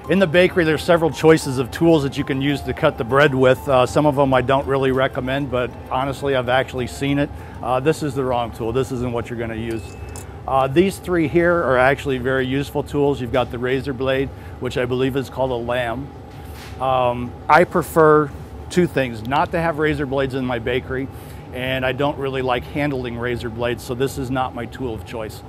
In the bakery, there's several choices of tools that you can use to cut the bread with. Some of them I don't really recommend, but honestly, I've actually seen it. This is the wrong tool. This isn't what you're going to use. These three here are actually very useful tools. You've got the razor blade, which I believe is called a lamb. I prefer two things: not to have razor blades in my bakery, and I don't really like handling razor blades, so this is not my tool of choice.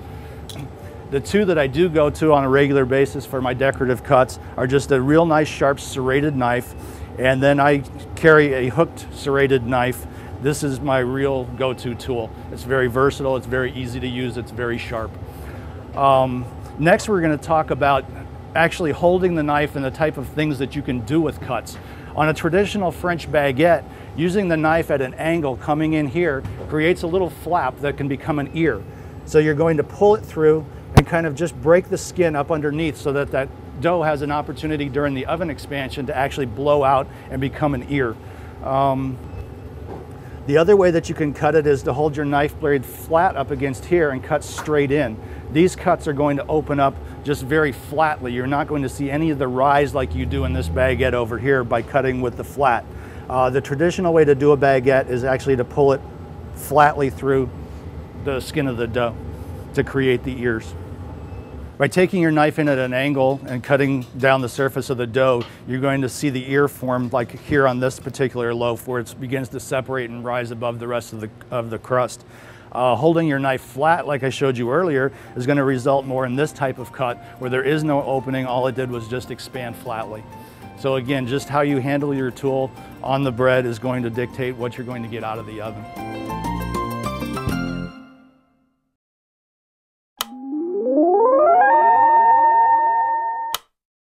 The two that I do go to on a regular basis for my decorative cuts are just a real nice sharp serrated knife, and then I carry a hooked serrated knife. This is my real go-to tool. It's very versatile, it's very easy to use, it's very sharp. Next we're going to talk about actually holding the knife and the type of things that you can do with cuts. On a traditional French baguette, using the knife at an angle coming in here creates a little flap that can become an ear. So you're going to pull it through and kind of just break the skin up underneath so that that dough has an opportunity during the oven expansion to actually blow out and become an ear. The other way that you can cut it is to hold your knife blade flat up against here and cut straight in. These cuts are going to open up just very flatly. You're not going to see any of the rise like you do in this baguette over here by cutting with the flat. The traditional way to do a baguette is actually to pull it flatly through the skin of the dough to create the ears. By taking your knife in at an angle and cutting down the surface of the dough, you're going to see the ear form like here on this particular loaf, where it begins to separate and rise above the rest of the crust. Holding your knife flat, like I showed you earlier, is going to result more in this type of cut where there is no opening. All it did was just expand flatly. So again, just how you handle your tool on the bread is going to dictate what you're going to get out of the oven.